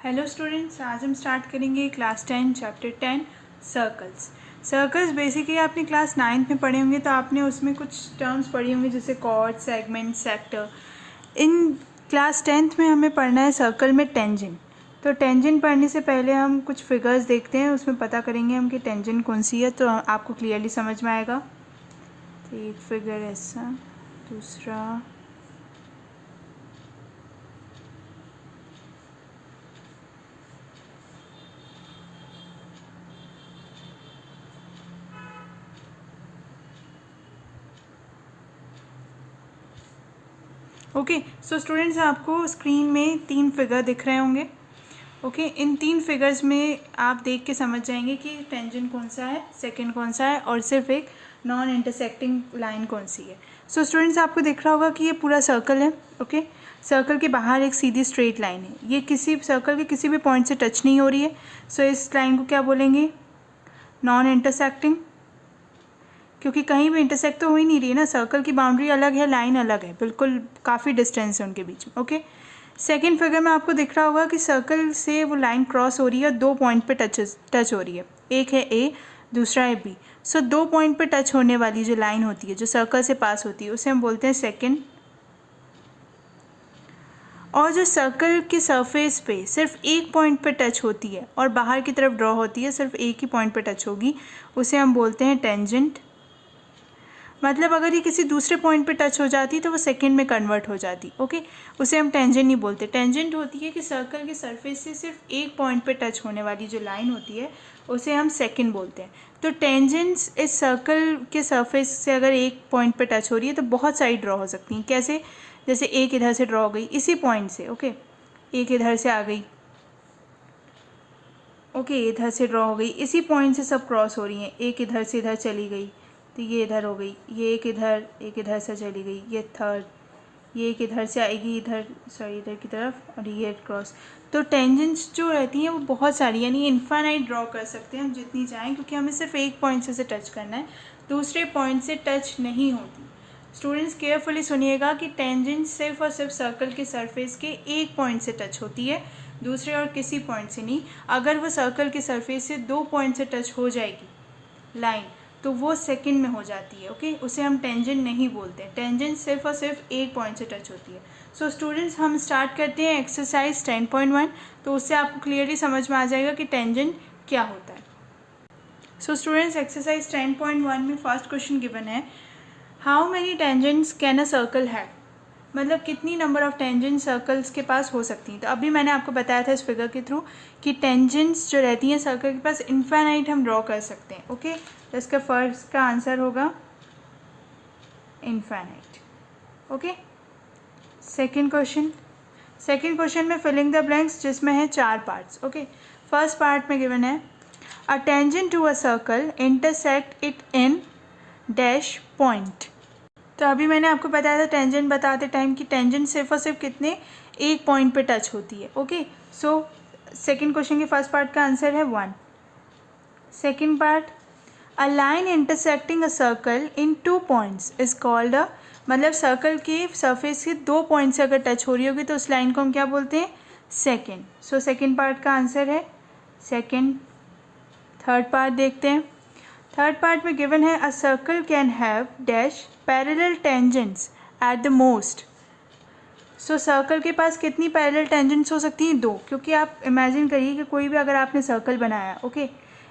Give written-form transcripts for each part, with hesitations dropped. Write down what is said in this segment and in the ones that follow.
Hello students, आज हम start करेंगे class 10 chapter 10 circles. Circles basically आपने क्लास 9th में पढ़े होंगे, तो आपने उसमें कुछ टर्म्स पढ़ी होंगी जैसे chord, segment, sector. In class 10th में हमें पढ़ना है सर्कल में टेंजेंट। तो टेंजेंट पढ़ने से पहले हम कुछ फिगर्स देखते हैं, उसमें पता करेंगे हम कि टेंजेंट कौन सी है, तो आपको क्लियरली समझ में आएगा। तो एक फिगर ऐसा, दूसरा ओके। सो स्टूडेंट्स, आपको स्क्रीन में 3 फिगर दिख रहे होंगे। ओके, इन 3 फिगर्स में आप देख के समझ जाएंगे कि टेंजेंट कौन सा है, सेकंड कौन सा है, और सिर्फ एक नॉन इंटरसेक्टिंग लाइन कौन सी है। सो स्टूडेंट्स, आपको दिख रहा होगा कि ये पूरा सर्कल है। ओके, सर्कल के बाहर एक सीधी स्ट्रेट लाइन है, ये किसी सर्कल के किसी भी पॉइंट से टच नहीं हो रही है। सो इस लाइन को क्या बोलेंगे? नॉन इंटरसेक्टिंग, क्योंकि कहीं भी इंटरसेक्ट तो हो ही नहीं रही है ना। सर्कल की बाउंड्री अलग है, लाइन अलग है, बिल्कुल काफ़ी डिस्टेंस है उनके बीच में। ओके, सेकेंड फिगर में आपको दिख रहा होगा कि सर्कल से वो लाइन क्रॉस हो रही है, 2 पॉइंट पे टच हो रही है। एक है ए, दूसरा है बी। सो 2 पॉइंट पे टच होने वाली जो लाइन होती है, जो सर्कल से पास होती है, उसे हम बोलते हैं सेकेंड। और जो सर्कल के सरफेस पे सिर्फ एक पॉइंट पे टच होती है और बाहर की तरफ ड्रॉ होती है, सिर्फ एक ही पॉइंट पे टच होगी, उसे हम बोलते हैं टेंजेंट। मतलब अगर ये किसी दूसरे पॉइंट पे टच हो जाती तो वो सेकंड में कन्वर्ट हो जाती। ओके, उसे हम टेंजेंट नहीं बोलते। टेंजेंट होती है कि सर्कल के सरफेस से सिर्फ एक पॉइंट पे टच होने वाली जो लाइन होती है, उसे हम सेकंड बोलते हैं। तो टेंजेंट्स इस सर्कल के सरफेस से अगर एक पॉइंट पे टच हो रही है तो बहुत सारी ड्रॉ हो सकती हैं। कैसे? जैसे एक इधर से ड्रॉ हो गई इसी पॉइंट से। ओके, एक इधर से आ गई, ओके, इधर से ड्रॉ हो गई, इसी पॉइंट से सब क्रॉस हो रही हैं। एक इधर से इधर चली गई तो ये इधर हो गई, ये एक इधर से चली गई, ये थर्ड, ये एक इधर से आएगी इधर, सॉरी इधर की तरफ, और ये क्रॉस। तो टेंजेंट्स जो रहती हैं वो बहुत सारी, यानी इनफाइनाइट ड्रॉ कर सकते हैं हम जितनी चाहें, क्योंकि हमें सिर्फ एक पॉइंट से टच करना है, दूसरे पॉइंट से टच नहीं होती। स्टूडेंट्स केयरफुली सुनिएगा कि टेंजेंट सिर्फ और सिर्फ सर्कल के सरफेस के एक पॉइंट से टच होती है, दूसरे और किसी पॉइंट से नहीं। अगर वो सर्कल के सरफेस से 2 पॉइंट से टच हो जाएगी लाइन, तो वो सेकंड में हो जाती है। ओके, उसे हम टेंजेंट नहीं बोलते। टेंजेंट सिर्फ और सिर्फ एक पॉइंट से टच होती है। सो स्टूडेंट्स, हम स्टार्ट करते हैं एक्सरसाइज 10.1। तो उससे आपको क्लियरली समझ में आ जाएगा कि टेंजेंट क्या होता है। सो स्टूडेंट्स, एक्सरसाइज 10.1 में फर्स्ट क्वेश्चन गिवन है, how many tangents can a circle have. मतलब कितनी नंबर ऑफ टेंजेंट सर्कल्स के पास हो सकती हैं। तो अभी मैंने आपको बताया था इस फिगर के थ्रू कि टेंजेंट्स जो रहती हैं सर्कल के पास इनफाइनाइट हम ड्रॉ कर सकते हैं। ओके, तो इसका फर्स्ट का आंसर होगा इनफाइनाइट। ओके, सेकंड क्वेश्चन में फिलिंग द ब्लैंक्स, जिसमें है 4 पार्ट्स। ओके, फर्स्ट पार्ट में गिवन है, a tangent to a circle intersect it in dash point. तो अभी मैंने आपको बताया था टेंजेंट बताते टाइम कि टेंजेंट सिर्फ और सिर्फ कितने, एक पॉइंट पे टच होती है। ओके, सो सेकंड क्वेश्चन के फर्स्ट पार्ट का आंसर है 1। Second part, a line intersecting a circle in 2 points is called a, मतलब सर्कल के सरफेस के 2 पॉइंट से अगर टच हो रही होगी तो उस लाइन को हम क्या बोलते हैं? सेकेंड। सो सेकेंड पार्ट का आंसर है सेकेंड। थर्ड पार्ट देखते हैं। थर्ड पार्ट में गिवन है, a circle can have dash parallel tangents at the most. So circle के पास कितनी पैरेलल टेंजेंट्स हो सकती हैं? 2। क्योंकि आप इमेजिन करिए कि कोई भी अगर आपने सर्कल बनाया, ओके,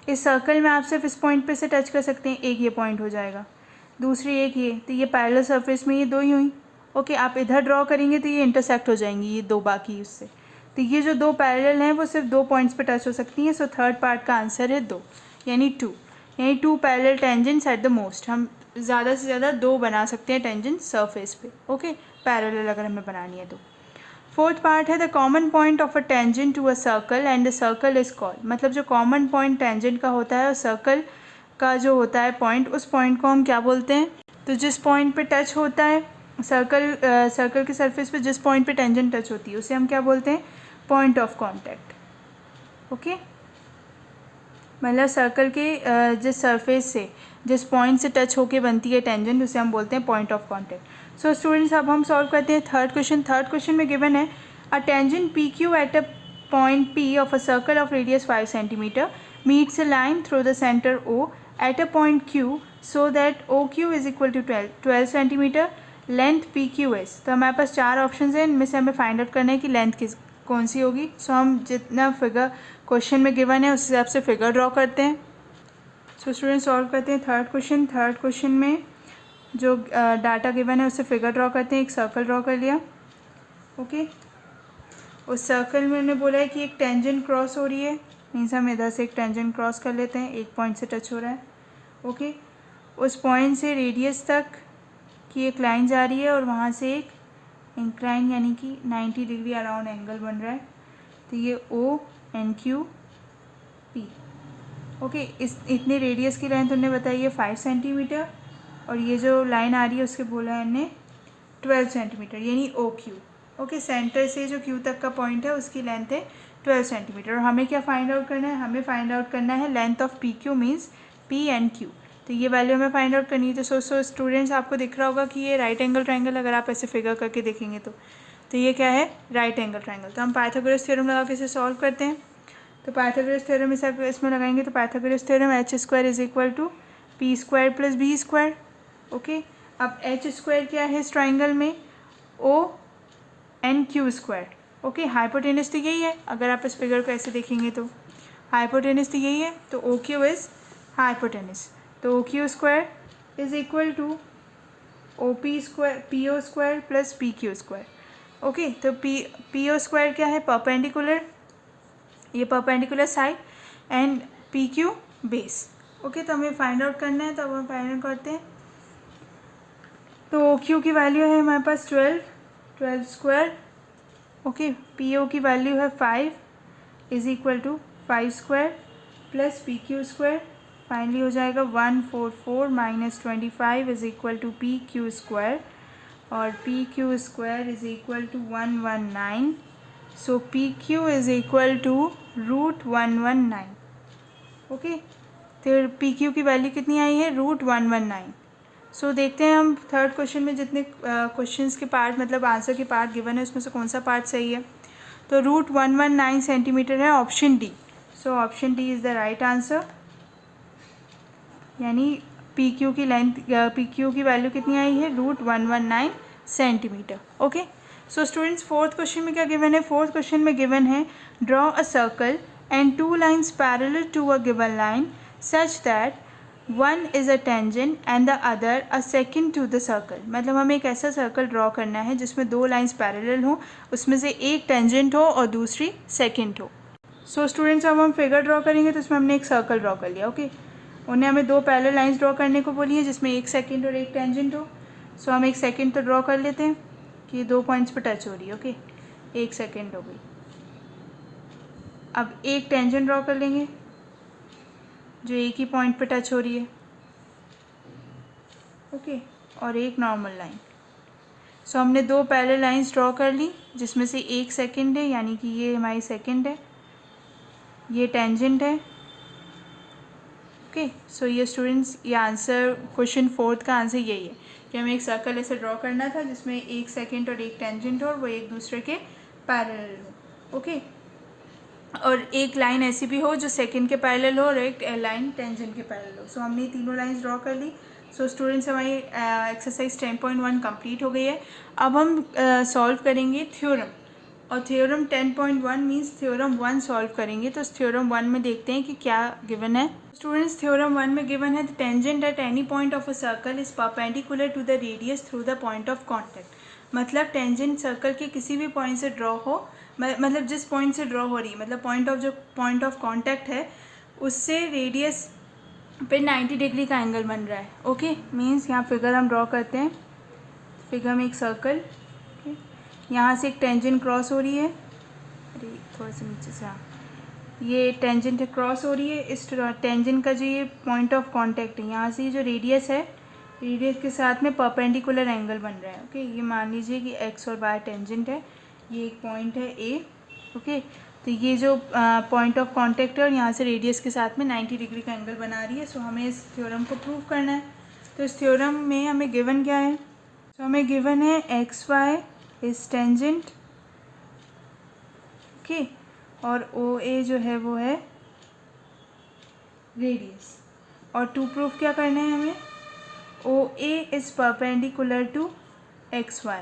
इस सर्कल में आप सिर्फ इस पॉइंट पे से टच कर सकते हैं, एक ये पॉइंट हो जाएगा, दूसरी एक ये, तो ये पैरेलल सरफेस में ये 2 ही हुई। ओके, आप इधर ड्रॉ करेंगे तो ये इंटरसेक्ट हो जाएंगी ये 2 बाकी उससे, तो ये जो 2 पैरेलल हैं वो सिर्फ 2 पॉइंट्स पे टच हो सकती हैं। सो थर्ड पार्ट का आंसर है 2, यानी 2, यानी 2 parallel tangents at the most. हम ज़्यादा से ज़्यादा 2 बना सकते हैं टेंजेंट सरफेस पे। ओके, पैरेलल अगर हमें बनानी है तो। फोर्थ पार्ट है, the common point of a tangent to a circle and the circle is called. मतलब जो कॉमन पॉइंट टेंजेंट का होता है और सर्कल का जो होता है पॉइंट, उस पॉइंट को हम क्या बोलते हैं? तो जिस पॉइंट पे टच होता है सर्कल के सरफेस पे जिस पॉइंट पे टेंजेंट टच होती है उसे हम क्या बोलते हैं? Point of contact. ओके, मतलब सर्कल के जिस सरफेस से जिस पॉइंट से टच होके बनती है टेंजेंट, उसे हम बोलते हैं point of contact. So students, अब हम सॉल्व करते हैं थर्ड क्वेश्चन। थर्ड क्वेश्चन में गिवन है, a tangent P Q at a point P of a circle of radius 5 cm meets a line through the center O at a point Q so that OQ is equal to 12 cm, length PQS। तो हमारे पास 4 option हैं, इनमें से हमें find out करना है कि length कौन सी होगी। सो हम जितना फिगर क्वेश्चन में गिवन है उस हिसाब से फिगर ड्रॉ करते हैं। सो स्टूडेंट सॉल्व करते हैं थर्ड क्वेश्चन में जो डाटा गिवन है उससे फिगर ड्रॉ करते हैं। एक सर्कल ड्रॉ कर लिया, ओके। उस सर्कल में उन्होंने बोला है कि एक टेंजेंट क्रॉस हो रही है, मीन्स हम इधर से एक टेंजेंट क्रॉस कर लेते हैं, एक पॉइंट से टच हो रहा है, ओके। उस पॉइंट से रेडियस तक की एक लाइन जा रही है और वहाँ से एक इंक्लाइन यानी कि 90 डिग्री अराउंड एंगल बन रहा है। तो ये O N Q P, okay. इस इतने रेडियस की लेंथ उन्होंने बताई है 5 सेंटीमीटर और ये जो लाइन आ रही है उसके बोला है हमने 12 सेंटीमीटर यानी OQ, ओके। सेंटर से जो Q तक का पॉइंट है उसकी लेंथ है 12 सेंटीमीटर। और हमें क्या फाइंड आउट करना है, हमें फाइंड आउट करना है length of PQ means P and Q। तो ये वैल्यू हमें फाइंड आउट करनी है। तो सो स्टूडेंट्स आपको दिख रहा होगा कि ये राइट एंगल ट्रायंगल, अगर आप ऐसे फिगर करके देखेंगे तो ये क्या है, राइट एंगल ट्रायंगल। तो हम पाइथागोरस थ्योरम लगा के इसे सॉल्व करते हैं। तो पाइथागोरस थ्योरम इसमें लगाएंगे तो Pythagoras theorem h² is equal to p² plus b², okay. अब h² क्या है इस ट्राइंगल में, ONQ², ओके। हाइपोटेनस तो यही है, अगर आप इस फिगर को ऐसे देखेंगे तो हाइपोटेनस तो यही है, तो OQ इज हाइपोटेनस। तो OQ² is equal to PO² plus PQ², okay. तो PO² क्या है, परपेंडिकुलर, ये perpendicular side and PQ base, okay. तो हमें फाइंड आउट करना है, तो अब हम फाइंड आउट करते हैं। तो OQ की वैल्यू है हमारे पास 12² ओके। PO की वैल्यू है 5 is equal to 5² plus PQ², finally हो जाएगा 144 minus 25 is equal to PQ² और PQ² is equal to 119। So PQ is equal to √119, okay. तो PQ की वैल्यू कितनी आई है, √119। सो देखते हैं हम थर्ड क्वेश्चन में जितने क्वेश्चंस के पार्ट मतलब आंसर के पार्ट गिवन है उसमें से कौन सा पार्ट सही है। तो √119 सेंटीमीटर है option D. So option D is the right answer, यानी PQ की लेंथ PQ की वैल्यू कितनी आई है, √119 centimetre, okay. So students fourth question में क्या गिवन है, फोर्थ क्वेश्चन में गिवन है draw a circle and 2 lines parallel to a given line such that one is a tangent and the other a secant to the circle. मतलब हमें एक ऐसा circle draw करना है जिसमें 2 लाइन्स पैरेलल हों, उसमें से एक टेंजेंट हो और दूसरी सेकेंड हो। सो स्टूडेंट्स अब हम फिगर ड्रॉ करेंगे तो इसमें हमने एक सर्कल ड्रॉ कर लिया, ओके। उन्हें हमें 2 पैरेलल लाइंस ड्रॉ करने को बोली है जिसमें एक सेकंड और एक टेंजेंट हो। सो हम एक सेकंड तो ड्रॉ कर लेते हैं कि ये 2 पॉइंट्स पर टच हो रही है, ओके। एक सेकंड हो गई। अब एक टेंजेंट ड्रॉ कर लेंगे जो एक ही पॉइंट पर टच हो रही है, ओके, और एक नॉर्मल लाइन। सो हमने 2 पैरेलल लाइंस ड्रॉ कर ली जिसमें से एक सेकंड है, यानी कि ये हमारी सेकंड है, ये टेंजेंट है, ओके। सो ये स्टूडेंट्स ये आंसर क्वेश्चन फोर्थ का आंसर यही है कि हमें एक सर्कल ऐसे ड्रॉ करना था जिसमें एक सेकंड और एक टेंजेंट हो और वो एक दूसरे के पैरेलल हो, ओके। और एक लाइन ऐसी भी हो जो सेकंड के पैरेलल हो और एक लाइन टेंजेंट के पैरेलल हो। सो हमने तीनों लाइंस ड्रॉ कर ली। सो स्टूडेंट्स हमारी एक्सरसाइज 10.1 कंप्लीट हो गई है। अब हम सॉल्व करेंगे थ्योरम, और थ्योरम 10.1 मीन्स थ्योरम 1 सॉल्व करेंगे। तो थ्योरम 1 में देखते हैं कि क्या गिवन है। स्टूडेंट्स थ्योरम 1 में गिवन है the tangent at any point of a circle is perpendicular to the radius through the point of contact. मतलब टेंजेंट सर्कल के किसी भी पॉइंट से ड्रॉ हो, मतलब जिस पॉइंट से ड्रॉ हो रही है, मतलब पॉइंट ऑफ कॉन्टैक्ट है उससे रेडियस पे 90 डिग्री का एंगल बन रहा है, ओके। मीन्स यहाँ फिगर हम ड्रॉ करते हैं, फिगर में एक सर्कल, यहाँ से एक टेंजेंट क्रॉस हो रही है, अरे थोड़ा सा नीचे से, हाँ, ये टेंजेंट क्रॉस हो रही है। इस टेंजेंट का जो ये पॉइंट ऑफ कांटेक्ट है, यहाँ से जो रेडियस है, रेडियस के साथ में परपेंडिकुलर एंगल बन रहा है, ओके। ये मान लीजिए कि एक्स और वाई टेंजेंट है, ये एक पॉइंट है ए, ओके। तो ये जो पॉइंट ऑफ कांटेक्ट है और यहाँ से रेडियस के साथ में 90 डिग्री का एंगल बना रही है। सो हमें इस थ्योरम को प्रूव करना है। तो इस थ्योरम में हमें गिवन क्या है, तो हमें गिवन है X Y is tangent, okay, और ओ ए जो है वो है रेडियस। और टू प्रूफ क्या करना है हमें, O A is perpendicular to X Y,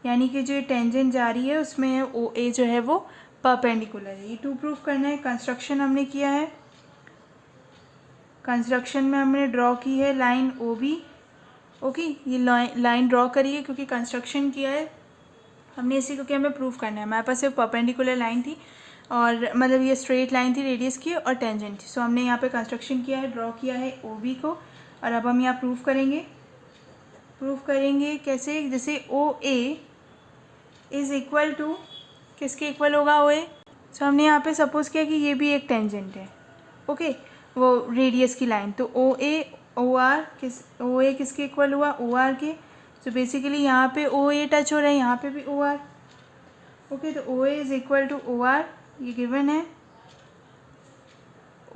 यानी कि जो ये टेंजेंट जा रही है उसमें ओ ए जो है वो परपेंडिकुलर है। ये टू प्रूफ करना है। कंस्ट्रक्शन हमने किया है, कंस्ट्रक्शन में हमने ड्रॉ की है लाइन ओ बी। ओके, ये लाइन ड्रॉ करी है क्योंकि कंस्ट्रक्शन किया है हमने इसी को, क्या हमें प्रूफ करना है। हमारे पास सिर्फ परपेंडिकुलर लाइन थी और मतलब ये स्ट्रेट लाइन थी रेडियस की और टेंजेंट थी। सो हमने यहाँ पे कंस्ट्रक्शन किया है, ड्रॉ किया है ओ बी को, और अब हम यहाँ प्रूफ करेंगे। प्रूफ करेंगे कैसे, जैसे ओ ए इज़ इक्वल टू, किसके इक्वल होगा ओ ए। सो हमने यहाँ पे सपोज़ किया कि ये भी एक टेंजेंट है, ओके, वो रेडियस की लाइन। तो ओ ए ओ आर ओ ए किसके इक्वल हुआ, ओ आर के। सो बेसिकली यहाँ पे ओ ए टच हो रहा है, यहाँ पे भी ओ आर। ओके, तो O A is equal to O R, ये गिवन है।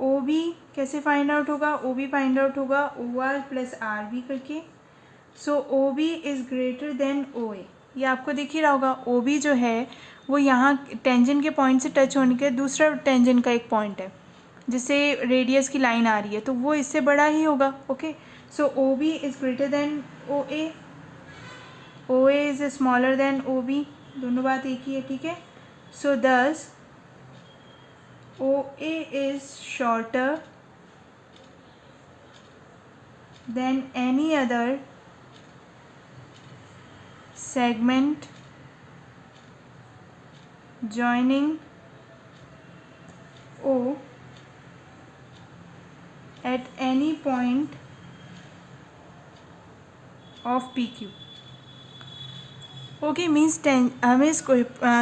ओ बी कैसे फाइंड आउट होगा, ओ बी फाइंड आउट होगा O R plus R B करके। So O B is greater than O A, ये आपको दिख ही रहा होगा। ओ बी जो है वो यहाँ टेंजेंट के पॉइंट से टच होने के दूसरा टेंजेंट का एक पॉइंट है जिससे रेडियस की लाइन आ रही है, तो वो इससे बड़ा ही होगा। Okay, so O B is greater than O A is smaller than O B, दोनों बात एक ही है, ठीक है। So this O A is shorter than any other segment joining O at any point of PQ। Okay, means हमें इस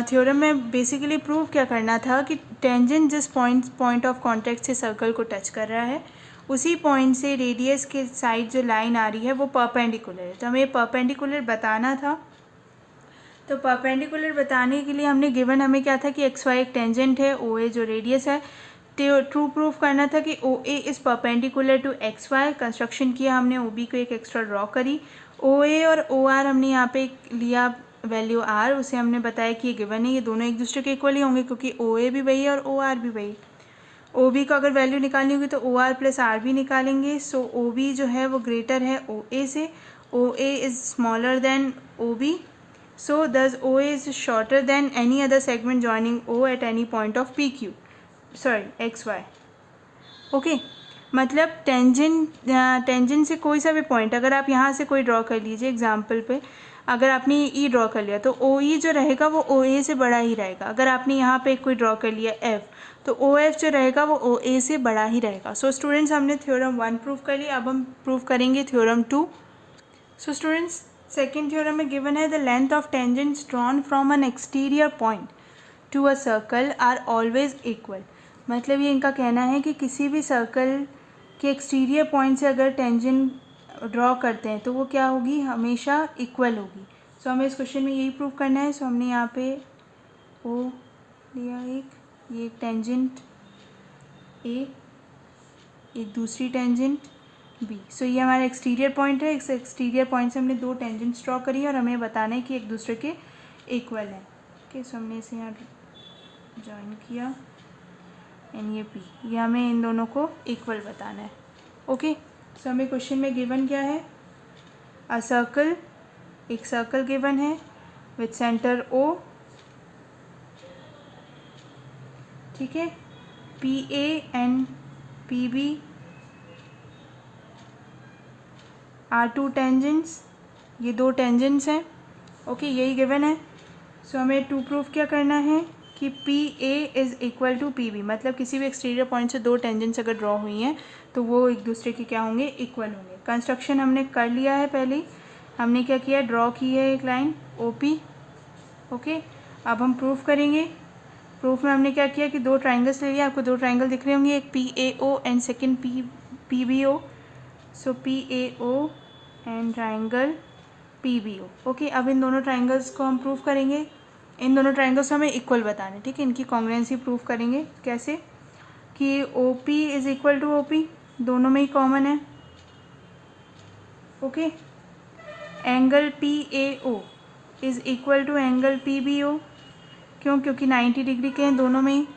theorem में बेसिकली प्रूव क्या करना था कि टेंजेंट जिस पॉइंट ऑफ कॉन्टैक्ट से सर्कल को टच कर रहा है उसी पॉइंट से रेडियस के साइड जो लाइन आ रही है वो परपेंडिकुलर है। तो हमें परपेंडिकुलर बताना था। तो परपेंडिकुलर बताने के लिए हमने गिवन हमें क्या था कि एक्स वाई एक टेंजेंट है, ओ ए जो रेडियस है। तो ट्रू प्रूफ करना था कि O A is perpendicular to X Y. Construction किया हमने, ओ बी को एक एक्स्ट्रा ड्रॉ करी। ओ ए और ओ आर हमने यहाँ पे लिया वैल्यू आर, उसे हमने बताया कि ये गिवन है, ये दोनों एक दूसरे के इक्वल ही होंगे क्योंकि ओ ए भी वही है और ओ आर भी वही। ओ बी को अगर वैल्यू निकालनी होगी तो O R plus R B निकालेंगे। सो ओ बी जो है वो ग्रेटर है ओ ए से, O A is smaller than O B. So thus OA is shorter than any other segment joining O at any point of PQ, sorry XY। Okay, मतलब tangent से कोई सा भी पॉइंट अगर आप यहाँ से कोई ड्रॉ कर लीजिए एग्जाम्पल पे, अगर आपने ई ड्रॉ कर लिया तो ओ ई जो रहेगा वो ओ ए से बड़ा ही रहेगा। अगर आपने यहाँ पे कोई ड्रॉ कर लिया एफ, तो ओ एफ जो रहेगा वो ओ ए से बड़ा ही रहेगा। सो स्टूडेंट्स, हमने थ्योरम 1 प्रूव कर लिया, अब हम प्रूव करेंगे theorem 2। So students, second theorem में गिवन है the length of tangents drawn from an exterior point to a circle are always equal. मतलब ये इनका कहना है कि किसी भी सर्कल के एक्सटीरियर पॉइंट से अगर टेंजेंट ड्रॉ करते हैं तो वो क्या होगी, हमेशा इक्वल होगी। सो हमें इस क्वेश्चन में यही प्रूव करना है। सो हमने यहाँ पे ओ लिया एक, ये टेंजेंट ए, एक दूसरी टेंजेंट बी। सो ये हमारा एक्सटीरियर पॉइंट है, इस एक्सटीरियर पॉइंट से हमने दो टेंजेंट्स ड्रॉ करी है और हमें बताना है कि एक दूसरे के इक्वल है। ओके, सो हमने इसे यहाँ ज्वाइन किया एंड ये पी, ये हमें इन दोनों को इक्वल बताना है। ओके, सो हमें क्वेश्चन में गिवन क्या है, अ सर्कल, एक सर्कल गिवन है विथ सेंटर ओ, ठीक है, P A and P B are two tangents, ये दो टेंजेंट्स हैं। ओके, यही गिवन है। सो हमें टू प्रूफ क्या करना है कि P A is equal to P B, मतलब किसी भी एक्सटीरियर पॉइंट से दो टेंजेंट्स अगर ड्रॉ हुई हैं तो वो एक दूसरे के क्या होंगे, इक्वल होंगे। कंस्ट्रक्शन हमने कर लिया है, पहले ही हमने क्या किया, ड्रॉ की है एक लाइन ओ पी। ओके, अब हम प्रूफ करेंगे। प्रूफ में हमने क्या किया कि दो ट्राइंगल्स ले लिया, आपको दो ट्राइंगल दिख रहे होंगे, एक P A O and second P B O. So P A O and triangle P B O. Okay, अब इन दोनों ट्राइंगल्स को हम प्रूफ करेंगे। इन दोनों ट्राइंगल्स हमें इक्वल बताना है, ठीक है। इनकी कॉन्ग्रुएंसी प्रूफ करेंगे कैसे, कि O P is equal to O P, दोनों में ही कॉमन है। Okay, angle P A O is equal to angle P B O, क्यों? क्योंकि 90 डिग्री के हैं दोनों में ही,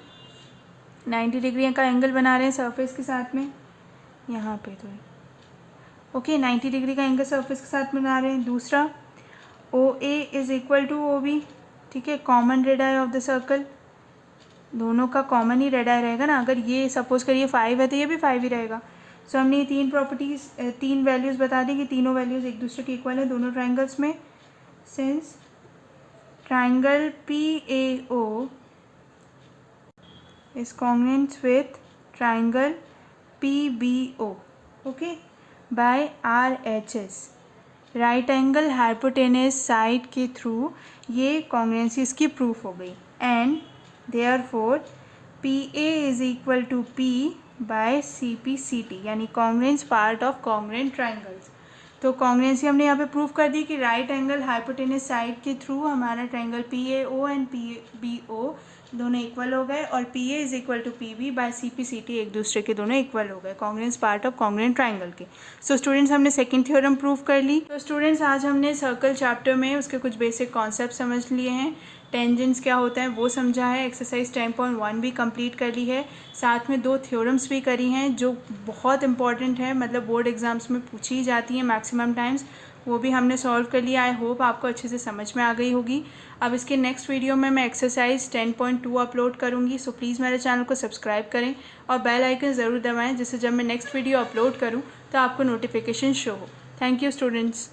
90 डिग्री का एंगल बना रहे हैं सरफेस के साथ में यहाँ पे तो ओके 90 डिग्री का एंगल सरफेस के साथ बना रहे हैं। दूसरा OA is equal to OB, ठीक है, common radii of the circle, दोनों का कॉमन ही रेडाई रहेगा ना। अगर ये सपोज करिए 5 है तो ये भी 5 ही रहेगा। सो हमने ये 3 प्रॉपर्टीज़ 3 वैल्यूज़ बता दी कि तीनों वैल्यूज़ एक दूसरे के इक्वल है दोनों ट्राइंगल्स में। Since triangle PAO is congruent with triangle PBO, okay, by RHS, right angle hypotenuse side के थ्रू ये कॉन्ग्रुएंसी इसकी प्रूफ हो गई। And therefore PA is equal to P by CPCT, यानी congruence part of congruent triangles. तो congruency हमने यहाँ पे प्रूफ कर दी कि राइट एंगल हाइपोटेनस साइड के थ्रू हमारा ट्राइंगल PAO एंड PBO दोनों इक्वल हो गए और PA is equal to PB bye CPCT एक दूसरे के दोनों इक्वल हो गए congruence part of congruent triangle के। सो स्टूडेंट्स हमने सेकंड थ्योरम प्रूव कर ली। तो स्टूडेंट्स आज हमने सर्कल चैप्टर में उसके कुछ बेसिक कॉन्सेप्ट समझ लिए हैं, टेंजेंट्स क्या होता है वो समझा है, एक्सरसाइज 10.1 भी कंप्लीट कर ली है, साथ में 2 थ्योरम्स भी करी हैं जो बहुत इंपॉर्टेंट है, मतलब बोर्ड एग्जाम्स में पूछी जाती हैं मैक्सिमम टाइम्स, वो भी हमने सॉल्व कर लिया। आई होप आपको अच्छे से समझ में आ गई होगी। अब इसके नेक्स्ट वीडियो में मैं एक्सरसाइज 10.2 अपलोड करूँगी, सो प्लीज़ मेरे चैनल को सब्सक्राइब करें और बेल आइकन ज़रूर दबाएं जिससे जब मैं नेक्स्ट वीडियो अपलोड करूँ तो आपको नोटिफिकेशन शो हो। Thank you students.